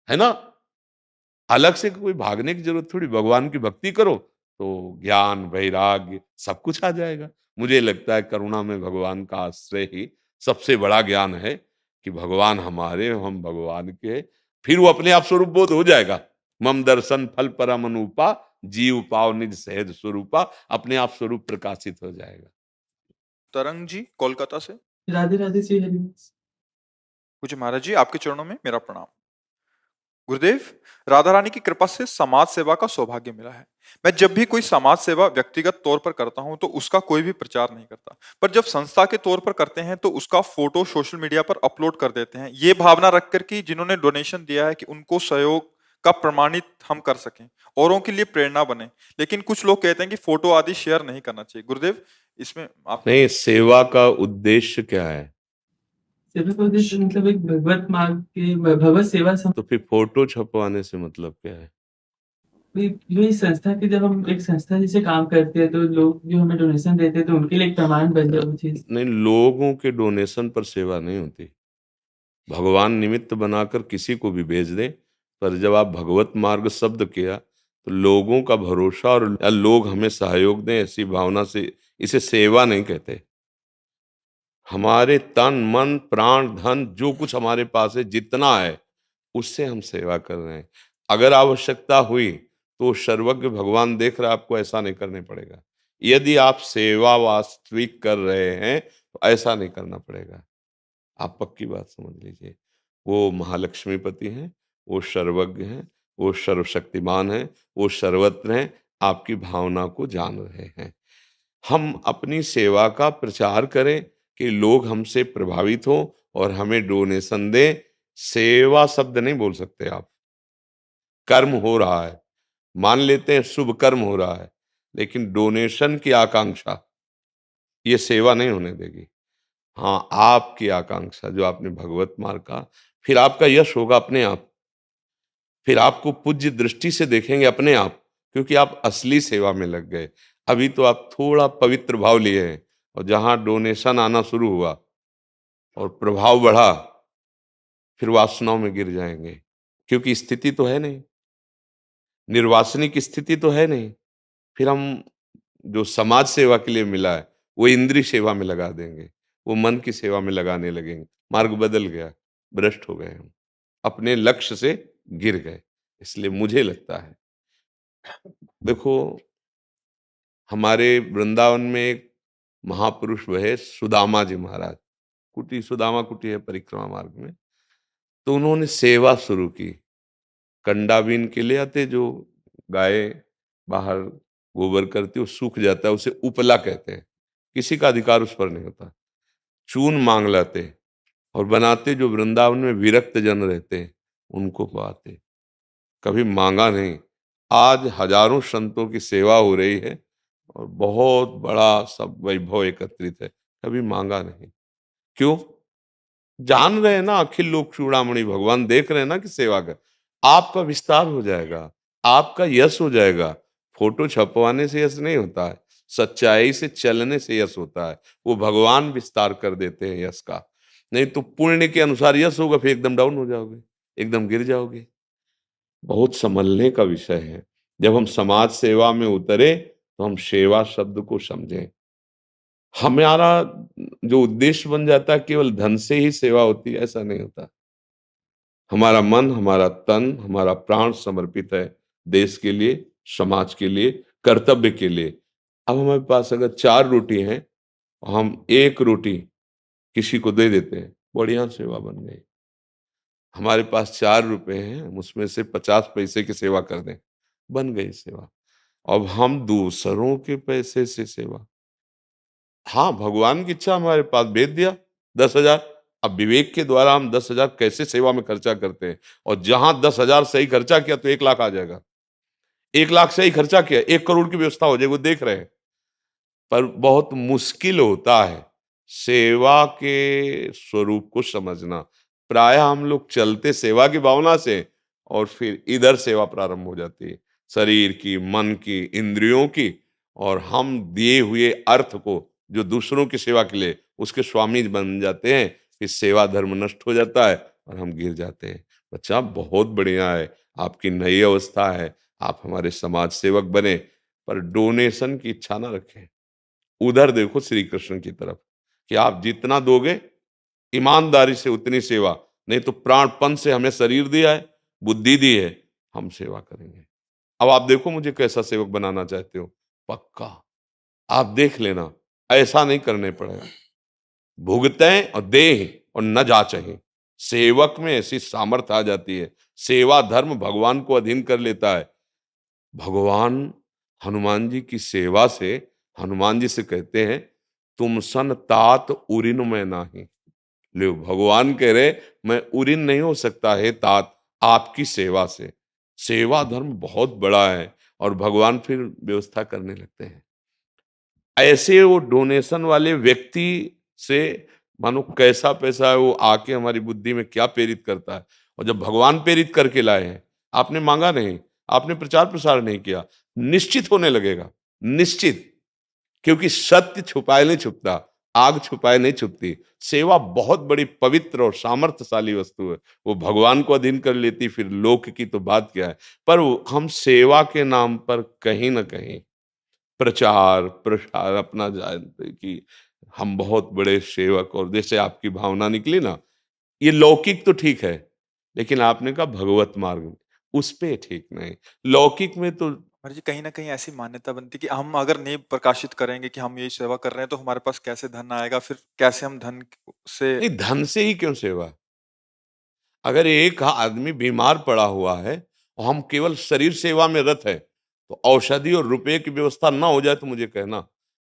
है ना। अलग से कोई भागने की जरूरत थोड़ी, भगवान की भक्ति करो तो ज्ञान वैराग्य सब कुछ आ जाएगा। मुझे लगता है करुणा में भगवान का आश्रय ही सबसे बड़ा ज्ञान है, कि भगवान हमारे, हम भगवान के, फिर वो अपने आप स्वरूप बोध हो जाएगा। मम दर्शन फल परम अनुपा, जीव पाव निज सहज स्वरूपा, अपने आप स्वरूप प्रकाशित हो जाएगा। तरंग जी कोलकाता से। राधे राधे श्री हरिवंश। पूज्य महाराज जी, आपके चरणों में मेरा प्रणाम। गुरुदेव, राधा रानी की कृपा से समाज सेवा का सौभाग्य मिला है। मैं जब भी कोई समाज सेवा व्यक्तिगत तौर पर करता हूं तो उसका कोई भी प्रचार नहीं करता, पर जब संस्था के तौर पर करते हैं तो उसका फोटो सोशल मीडिया पर अपलोड कर देते हैं, ये भावना रखकर कि जिन्होंने डोनेशन दिया है कि उनको सहयोग का प्रमाणित हम कर सकें, औरों के लिए प्रेरणा बने। लेकिन कुछ लोग कहते हैं कि फोटो आदि शेयर नहीं करना चाहिए। गुरुदेव, इसमें आप नहीं, सेवा का उद्देश्य क्या है? सेवा का उद्देश्य मतलब एक भगवत मार्ग के भगवत सेवा तो फिर फोटो छपवाने से मतलब क्या है? ये संस्था की, जब हम एक संस्था जैसे काम करते हैं तो लोग जो हमें डोनेशन देते हैं तो उनके लिए एक प्रमाण बन जाए वो चीज। नहीं, लोगों के डोनेशन पर सेवा नहीं होती। भगवान निमित्त बनाकर किसी को भी भेज दें, पर जब आप भगवत मार्ग शब्द किया तो लोगों का भरोसा और लोग हमें सहयोग दें ऐसी भावना से, इसे सेवा नहीं कहते। हमारे तन मन प्राण धन जो कुछ हमारे पास है, जितना है उससे हम सेवा कर रहे हैं। अगर आवश्यकता हुई तो सर्वज्ञ भगवान देख रहा, आपको ऐसा नहीं करने पड़ेगा। यदि आप सेवा वास्तविक कर रहे हैं तो ऐसा नहीं करना पड़ेगा। आप पक्की बात समझ लीजिए, वो महालक्ष्मीपति हैं, वो सर्वज्ञ हैं, वो सर्वशक्तिमान हैं, वो सर्वत्र हैं, आपकी भावना को जान रहे हैं। हम अपनी सेवा का प्रचार करें कि लोग हमसे प्रभावित हों और हमें डोनेशन दें, सेवा शब्द नहीं बोल सकते आप। कर्म हो रहा है, मान लेते हैं शुभ कर्म हो रहा है, लेकिन डोनेशन की आकांक्षा ये सेवा नहीं होने देगी। हाँ, आपकी आकांक्षा जो आपने भगवत मार्ग का, फिर आपका यश होगा अपने आप। फिर आपको पूज्य दृष्टि से देखेंगे अपने आप, क्योंकि आप असली सेवा में लग गए। अभी तो आप थोड़ा पवित्र भाव लिए हैं, और जहां डोनेशन आना शुरू हुआ और प्रभाव बढ़ा, फिर वासनाओं में गिर जाएंगे, क्योंकि स्थिति तो है नहीं, निर्वासनिक स्थिति तो है नहीं। फिर हम जो समाज सेवा के लिए मिला है वो इंद्रिय सेवा में लगा देंगे, वो मन की सेवा में लगाने लगेंगे। मार्ग बदल गया, भ्रष्ट हो गए हम, अपने लक्ष्य से गिर गए। इसलिए मुझे लगता है, देखो, हमारे वृंदावन में एक महापुरुष वह सुदामा जी महाराज, कुटी सुदामा कुटी है परिक्रमा मार्ग में, तो उन्होंने सेवा शुरू की। कंडा बीन के ले आते, जो गाय बाहर गोबर करती वो सूख जाता है, उसे उपला कहते हैं, किसी का अधिकार उस पर नहीं होता। चून मांग लाते और बनाते, जो वृंदावन में विरक्त जन रहते हैं उनको पाते, कभी मांगा नहीं। आज हजारों संतों की सेवा हो रही है और बहुत बड़ा सब वैभव एकत्रित है, कभी मांगा नहीं। क्यों? जान रहे हैं ना, अखिल लोक चूड़ामणि भगवान देख रहे हैं ना कि सेवा कर, आपका विस्तार हो जाएगा, आपका यश हो जाएगा। फोटो छपवाने से यश नहीं होता है, सच्चाई से चलने से यश होता है। वो भगवान विस्तार कर देते हैं यश का। नहीं तो पुण्य के अनुसार यश होगा, फिर एकदम डाउन हो जाओगे, एकदम गिर जाओगे। बहुत संभलने का विषय है। जब हम समाज सेवा में उतरे तो हम सेवा शब्द को समझें। हमारा जो उद्देश्य बन जाता है केवल धन से ही सेवा होती है, ऐसा नहीं होता। हमारा मन, हमारा तन, हमारा प्राण समर्पित है देश के लिए, समाज के लिए, कर्तव्य के लिए। अब हमारे पास अगर 4 रोटी हैं, हम 1 रोटी किसी को दे देते हैं, बढ़िया सेवा बन गई। हमारे पास 4 रुपए हैं, हम उसमें से 50 पैसे की सेवा कर दें, बन गई सेवा। अब हम दूसरों के पैसे से सेवा, हाँ, भगवान की इच्छा हमारे पास भेज दिया 10,000। अब विवेक के द्वारा हम 10,000 कैसे सेवा में खर्चा करते हैं, और जहां 10,000 सही खर्चा किया तो 1 लाख आ जाएगा। 1 लाख सही खर्चा किया, 1 करोड़ की व्यवस्था हो जाएगी, वो देख रहे हैं। पर बहुत मुश्किल होता है सेवा के स्वरूप को समझना। प्रायः हम लोग चलते सेवा की भावना से, और फिर इधर सेवा प्रारंभ हो जाती है, शरीर की, मन की, इंद्रियों की, और हम दिए हुए अर्थ को जो दूसरों की सेवा के लिए उसके स्वामी बन जाते हैं। फिर सेवा धर्म नष्ट हो जाता है और हम गिर जाते हैं। बच्चा बहुत बढ़िया है, आपकी नई अवस्था है, आप हमारे समाज सेवक बने, पर डोनेशन की इच्छा ना रखें। उधर देखो श्री कृष्ण की तरफ, कि आप जितना दोगे ईमानदारी से उतनी सेवा, नहीं तो प्राणपण से हमें शरीर दिया है, बुद्धि दी है, हम सेवा करेंगे। अब आप देखो मुझे कैसा सेवक बनाना चाहते हो, पक्का आप देख लेना, ऐसा नहीं करने पड़ेगा। भुगतें और दें और न जाचें, सेवक में ऐसी सामर्थ्य आ जाती है। सेवा धर्म भगवान को अधीन कर लेता है। भगवान हनुमान जी की सेवा से, हनुमान जी से कहते हैं, तुम सन तात उरिन में नाही। ले भगवान कह रहे, मैं उरिन नहीं हो सकता है तात, आपकी सेवा से। सेवा धर्म बहुत बड़ा है, और भगवान फिर व्यवस्था करने लगते हैं। ऐसे वो डोनेशन वाले व्यक्ति से मानो कैसा पैसा है, वो आके हमारी बुद्धि में क्या प्रेरित करता है। और जब भगवान प्रेरित करके लाए हैं, आपने मांगा नहीं, आपने प्रचार प्रसार नहीं किया, निश्चित होने लगेगा, निश्चित। क्योंकि सत्य छुपाए नहीं छुपता, आग छुपाए नहीं छुपती। सेवा बहुत बड़ी पवित्र और सामर्थ्यशाली वस्तु है, वो भगवान को अधीन कर लेती, फिर लोक की तो बात क्या है। पर हम सेवा के नाम पर कहीं ना कहीं प्रचार प्रसार अपना जानते कि हम बहुत बड़े सेवक, और जैसे आपकी भावना निकली ना, ये लौकिक तो ठीक है, लेकिन आपने कहा भगवत मार्ग में, उस पे ठीक नहीं। लौकिक में तो महाराज जी कहीं ना कहीं ऐसी मान्यता बनती कि हम अगर नहीं प्रकाशित करेंगे कि हम यही सेवा कर रहे हैं तो हमारे पास कैसे धन आएगा, फिर कैसे हम धन से। नहीं, धन से ही क्यों सेवा? अगर एक आदमी बीमार पड़ा हुआ है और हम केवल शरीर सेवा में रत है, तो औषधि और रुपए की व्यवस्था ना हो जाए तो मुझे कहना,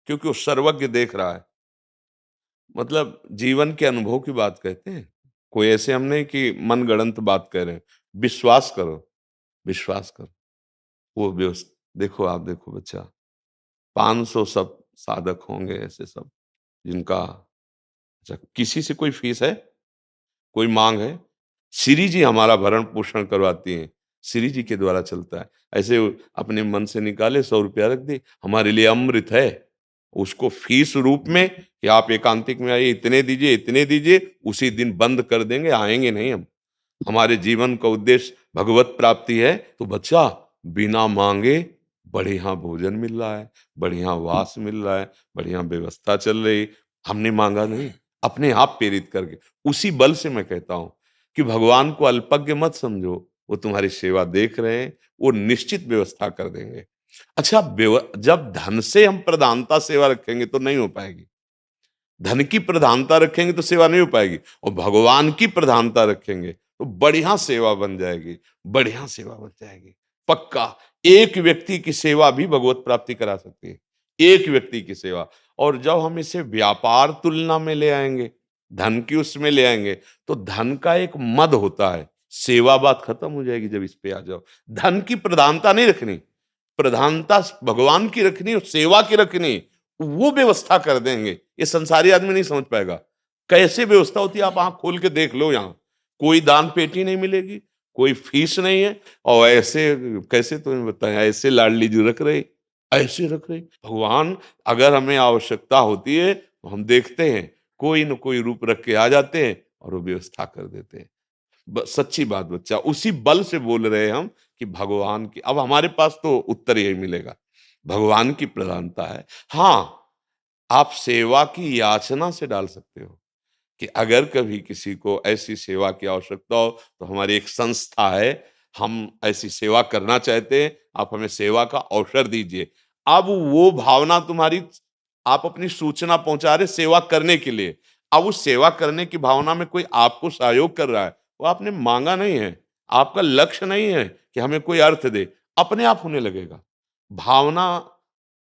क्योंकि वो सर्वज्ञ देख रहा है। मतलब जीवन के अनुभव की बात कहते हैं, कोई ऐसे हम नहीं कि मनगढ़ंत बात कह रहे हैं। विश्वास करो, विश्वास करो। वो देखो, आप देखो बच्चा, 500 सब साधक होंगे ऐसे सब, जिनका अच्छा किसी से कोई फीस है, कोई मांग है? श्री जी हमारा भरण पोषण करवाती हैं, श्री जी के द्वारा चलता है। ऐसे अपने मन से निकाले 100 रुपया रख दे, हमारे लिए अमृत है। उसको फीस रूप में कि आप एकांतिक में आइए, इतने दीजिए, उसी दिन बंद कर देंगे, आएंगे नहीं हम। हमारे जीवन का उद्देश्य भगवत प्राप्ति है, तो बच्चा बिना मांगे बढ़िया भोजन मिल रहा है, बढ़िया वास मिल रहा है, बढ़िया व्यवस्था चल रही। हमने मांगा नहीं, अपने आप प्रेरित करके। उसी बल से मैं कहता हूं कि भगवान को अल्पज्ञ मत समझो, वो तुम्हारी सेवा देख रहे हैं, वो निश्चित व्यवस्था कर देंगे। अच्छा, जब धन से हम प्रधानता सेवा रखेंगे तो नहीं हो पाएगी। धन की प्रधानता रखेंगे तो सेवा नहीं हो पाएगी, और भगवान की प्रधानता रखेंगे तो बढ़िया सेवा बन जाएगी, बढ़िया सेवा बन जाएगी। पक्का एक व्यक्ति की सेवा भी भगवत प्राप्ति करा सकती है, एक व्यक्ति की सेवा। और जब हम इसे व्यापार तुलना में ले आएंगे, धन की उसमें ले आएंगे, तो धन का एक मद होता है, सेवा बात खत्म हो जाएगी। जब इस पे आ जाओ, धन की प्रधानता नहीं रखनी, प्रधानता भगवान की रखनी और सेवा की रखनी, वो व्यवस्था कर देंगे। ये संसारी आदमी नहीं समझ पाएगा कैसे व्यवस्था होती है। आप आंख खोल के देख लो, यहाँ कोई दान पेटी नहीं मिलेगी, कोई फीस नहीं है, और ऐसे कैसे तुम्हें बताएं, ऐसे लाडली जी रख रहे, ऐसे रख रहे। भगवान अगर हमें आवश्यकता होती है तो हम देखते हैं, कोई न कोई रूप रख के आ जाते हैं और वो व्यवस्था कर देते हैं। सच्ची बात बच्चा, उसी बल से बोल रहे हैं हम कि भगवान की, अब हमारे पास तो उत्तर यही मिलेगा, भगवान की प्रधानता है। हाँ, आप सेवा की याचना से डाल सकते हो कि अगर कभी किसी को ऐसी सेवा की आवश्यकता हो तो हमारी एक संस्था है, हम ऐसी सेवा करना चाहते हैं, आप हमें सेवा का अवसर दीजिए। अब वो भावना तुम्हारी, आप अपनी सूचना पहुंचा रहे सेवा करने के लिए, अब उस सेवा करने की भावना में कोई आपको सहयोग कर रहा है, वो आपने मांगा नहीं है, आपका लक्ष्य नहीं है कि हमें कोई अर्थ दे, अपने आप होने लगेगा भावना।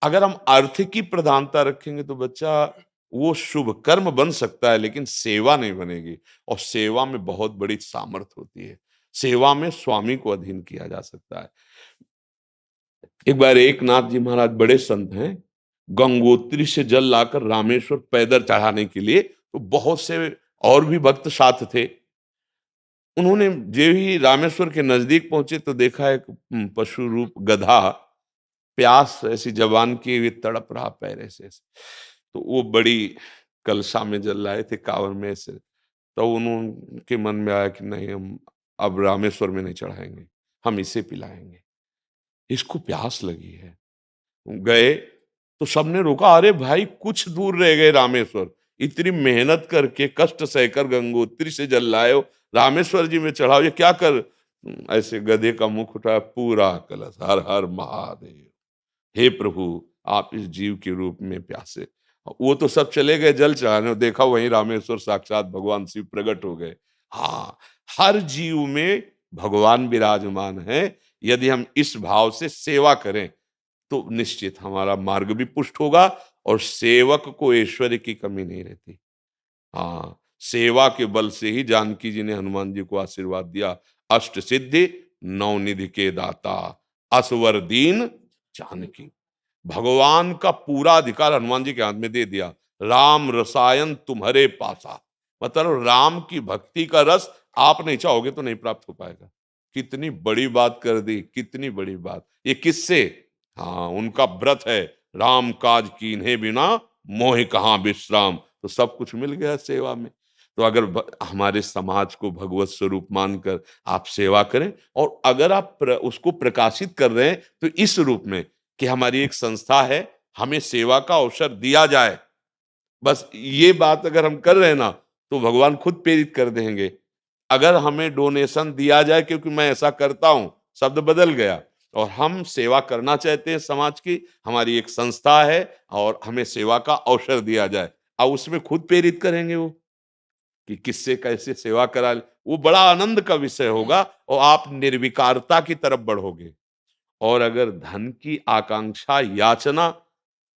अगर हम अर्थ की प्रधानता रखेंगे तो बच्चा वो शुभ कर्म बन सकता है, लेकिन सेवा नहीं बनेगी। और सेवा में बहुत बड़ी सामर्थ्य होती है, सेवा में स्वामी को अधीन किया जा सकता है। एक बार एक नाथ जी महाराज बड़े संत हैं, गंगोत्री से जल लाकर रामेश्वर पैदल चढ़ाने के लिए, तो बहुत से और भी भक्त साथ थे। उन्होंने जो ही रामेश्वर के नजदीक पहुंचे तो देखा एक पशु रूप गधा प्यास ऐसी जवान किए हुए तड़प रहा पैर ऐसे ऐसे। तो वो बड़ी कलशा में जल लाए थे, कांवर में ऐसे। तो उनके मन में आया कि नहीं, हम अब रामेश्वर में नहीं चढ़ाएंगे, हम इसे पिलाएंगे, इसको प्यास लगी है। गए तो सबने रोका, अरे भाई कुछ दूर रह गए रामेश्वर, इतनी मेहनत करके कष्ट सहकर गंगोत्री से जल लाए हो, रामेश्वर जी में चढ़ाओ, ये क्या कर। ऐसे गधे का मुख उठाया, पूरा कलश, हर हर महादेव, हे प्रभु आप इस जीव के रूप में प्यासे। वो तो सब चले गए जल चढ़ाने, देखा वहीं रामेश्वर साक्षात भगवान शिव प्रकट हो गए। हाँ, हर जीव में भगवान विराजमान है। यदि हम इस भाव से सेवा करें तो निश्चित हमारा मार्ग भी पुष्ट होगा, और सेवक को ऐश्वर्य की कमी नहीं रहती। हाँ, सेवा के बल से ही जानकी जी ने हनुमान जी को आशीर्वाद दिया, अष्ट सिद्धि नौ निधि के दाता, असवर दीन जानकी। भगवान का पूरा अधिकार हनुमान जी के हाथ में दे दिया। राम रसायन तुम्हारे पासा, मतलब राम की भक्ति का रस आप नहीं चाहोगे तो नहीं प्राप्त हो पाएगा। कितनी बड़ी बात कर दी, कितनी बड़ी बात। ये किससे? हाँ, उनका व्रत है, राम काज कीन्हे बिना मोह कहाँ विश्राम। तो सब कुछ मिल गया सेवा में। तो अगर हमारे समाज को भगवत स्वरूप मानकर आप सेवा करें, और अगर आप उसको प्रकाशित कर रहे हैं तो इस रूप में कि हमारी एक संस्था है, हमें सेवा का अवसर दिया जाए, बस ये बात अगर हम कर रहे हैं ना, तो भगवान खुद प्रेरित कर देंगे। अगर हमें डोनेशन दिया जाए क्योंकि मैं ऐसा करता हूं, शब्द बदल गया, और हम सेवा करना चाहते हैं समाज की, हमारी एक संस्था है और हमें सेवा का अवसर दिया जाए, अब उसमें खुद प्रेरित करेंगे वो कि किससे कैसे सेवा करा, वो बड़ा आनंद का विषय होगा और आप निर्विकारता की तरफ बढ़ोगे। और अगर धन की आकांक्षा याचना,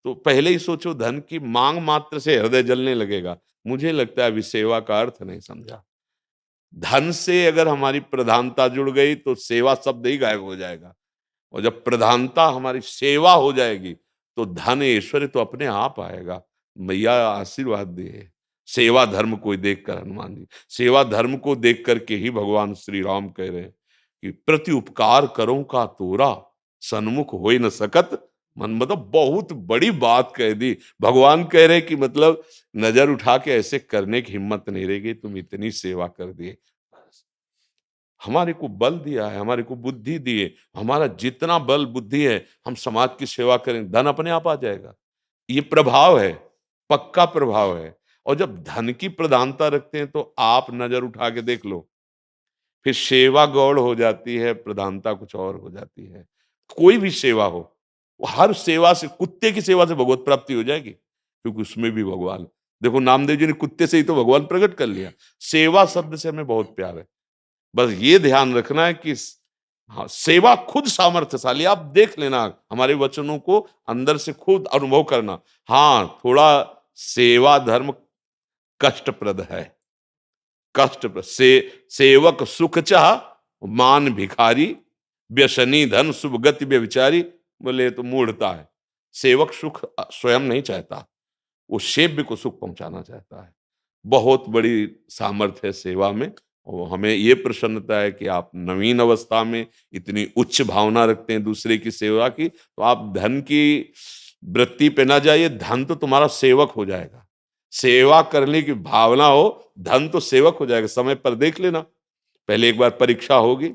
तो पहले ही सोचो, धन की मांग मात्र से हृदय जलने लगेगा। मुझे लगता है अभी सेवा का अर्थ नहीं समझा। धन से अगर हमारी प्रधानता जुड़ गई तो सेवा शब्द ही गायब हो जाएगा, और जब प्रधानता हमारी सेवा हो जाएगी तो धन ऐश्वर्य तो अपने आप आएगा। मैया आशीर्वाद दिए। सेवा धर्म को देख कर, हनुमान जी सेवा धर्म को देख करके ही भगवान श्री राम कह रहे हैं कि प्रति उपकार करो का तोरा, सन्मुख हो न सकत मन। मतलब बहुत बड़ी बात कह दी। भगवान कह रहे कि मतलब नजर उठा के ऐसे करने की हिम्मत नहीं रहेगी, तुम इतनी सेवा कर दिए। हमारे को बल दिया है, हमारे को बुद्धि दी है, हमारा जितना बल बुद्धि है हम समाज की सेवा करें, धन अपने आप आ जाएगा। ये प्रभाव है, पक्का प्रभाव है। और जब धन की प्रधानता रखते हैं तो आप नजर उठा के देख लो, फिर सेवा गौड़ हो जाती है, प्रधानता कुछ और हो जाती है। कोई भी सेवा हो, हर सेवा से, कुत्ते की सेवा से भगवत प्राप्ति हो जाएगी, क्योंकि उसमें भी भगवान। देखो नामदेव जी ने कुत्ते से ही तो भगवान प्रकट कर लिया। सेवा शब्द से हमें बहुत प्यार है। बस ये ध्यान रखना है कि हाँ, सेवा खुद सामर्थ्यशाली। आप देख लेना, हमारे वचनों को अंदर से खुद अनुभव करना। हाँ, थोड़ा सेवा धर्म कष्टप्रद है, कष्टप्रद। सेवक सुख चाह मान भिखारी, व्यसनी धन शुभ गति व्यभिचारी। बोले तो मूढ़ता है। सेवक सुख स्वयं नहीं चाहता, वो सेव्य को सुख पहुंचाना चाहता है। बहुत बड़ी सामर्थ्य है सेवा में। और हमें ये प्रसन्नता है कि आप नवीन अवस्था में इतनी उच्च भावना रखते हैं दूसरे की सेवा की। तो आप धन की वृत्ति पे ना जाइए, धन तो तुम्हारा सेवक हो जाएगा। सेवा करने की भावना हो, धन तो सेवक हो जाएगा। समय पर देख लेना, पहले एक बार परीक्षा होगी,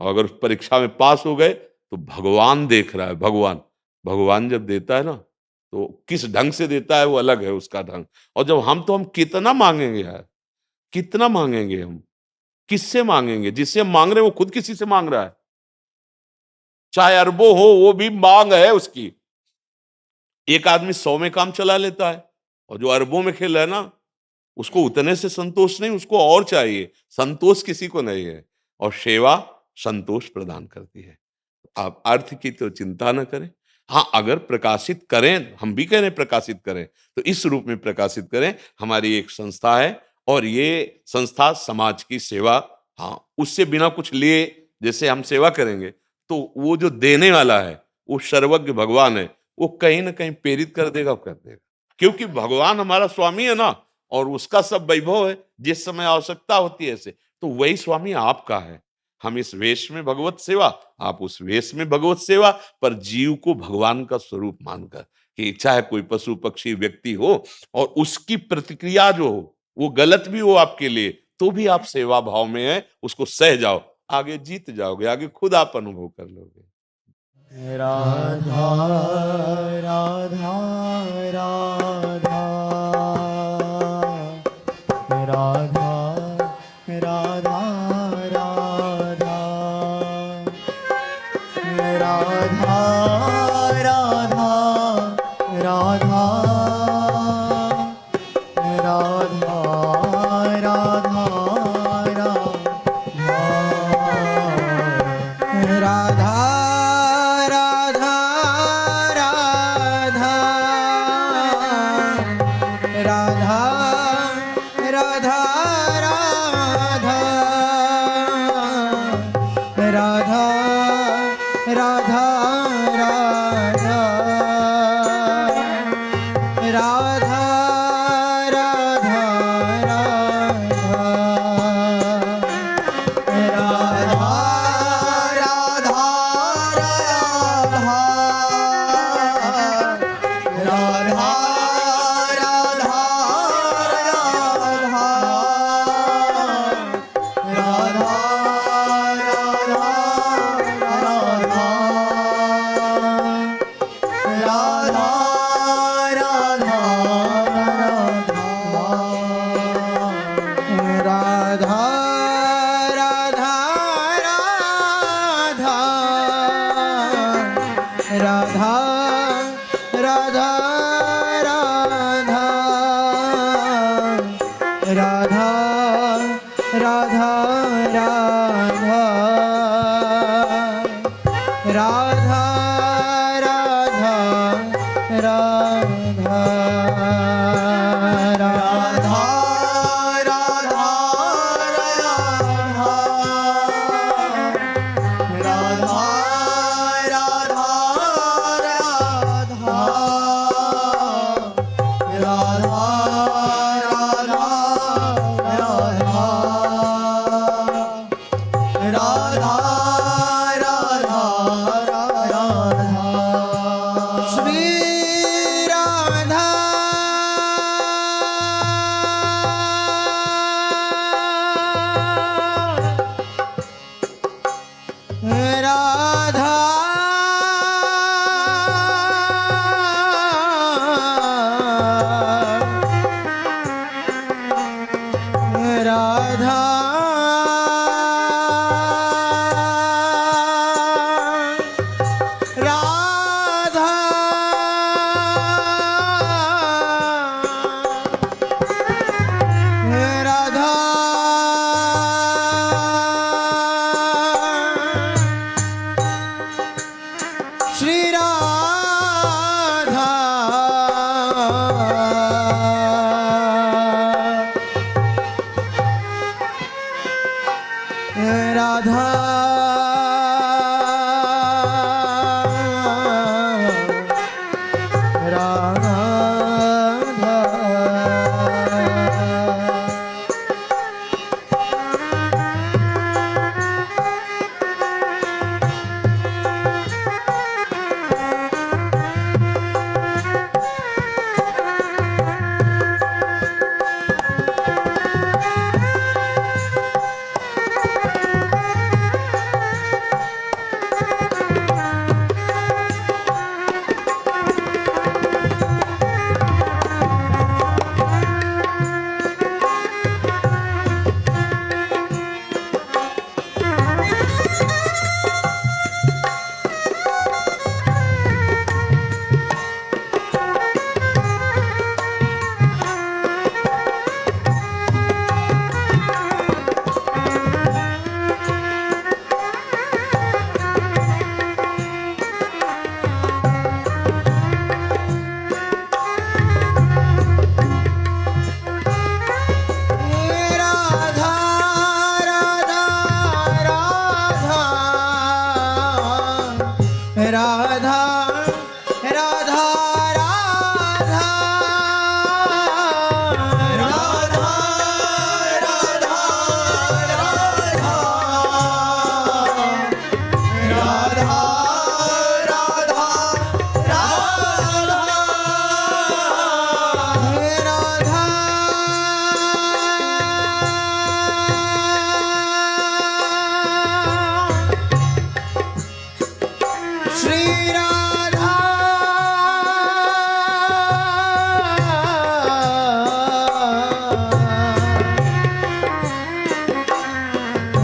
और अगर उस परीक्षा में पास हो गए तो भगवान देख रहा है। भगवान जब देता है ना, तो किस ढंग से देता है वो अलग है उसका ढंग। और जब हम कितना मांगेंगे यार, कितना मांगेंगे हम, किससे मांगेंगे? जिससे हम मांग रहे हैं वो खुद किसी से मांग रहा है। चाहे अरबों हो, वो भी मांग है उसकी। एक आदमी 100 में काम चला लेता है, और जो अरबों में खेल रहा है ना, उसको उतने से संतोष नहीं, उसको और चाहिए। संतोष किसी को नहीं है, और सेवा संतोष प्रदान करती है। आप अर्थ की तो चिंता न करें। हाँ, अगर प्रकाशित करें, हम भी कह रहे हैं प्रकाशित करें, तो इस रूप में प्रकाशित करें। हमारी एक संस्था है, और ये संस्था समाज की सेवा, हाँ, उससे बिना कुछ लिए जैसे हम सेवा करेंगे, तो वो जो देने वाला है वो सर्वज्ञ भगवान है, वो कहीं ना कहीं प्रेरित कर देगा, कर देगा। क्योंकि भगवान हमारा स्वामी है ना, और उसका सब वैभव है। जिस समय आवश्यकता होती है ऐसे, तो वही स्वामी आपका है। हम इस वेश में भगवत सेवा, आप उस वेश में भगवत सेवा, पर जीव को भगवान का स्वरूप मानकर, कि चाहे कोई पशु पक्षी व्यक्ति हो और उसकी प्रतिक्रिया जो हो वो गलत भी हो आपके लिए, तो भी आप सेवा भाव में है, उसको सह जाओ, आगे जीत जाओगे, आगे खुद आप अनुभव कर लोगे। राधा राधा राधा राधा राधा राधा राधा राधा राधा राधा राधा राधा राधा राधा राधा राधा श्री राधा राधा राधा राधा राधा राधा राधा राधा राधा राधा राधा श्री राधा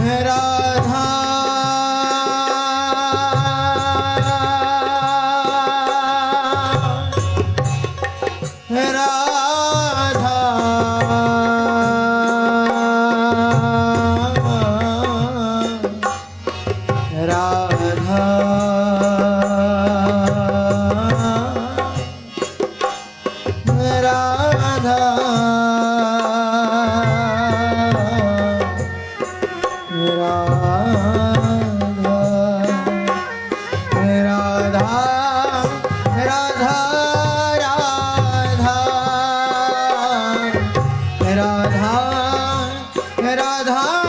राधा राधा राधा राधा राधा राधा राधा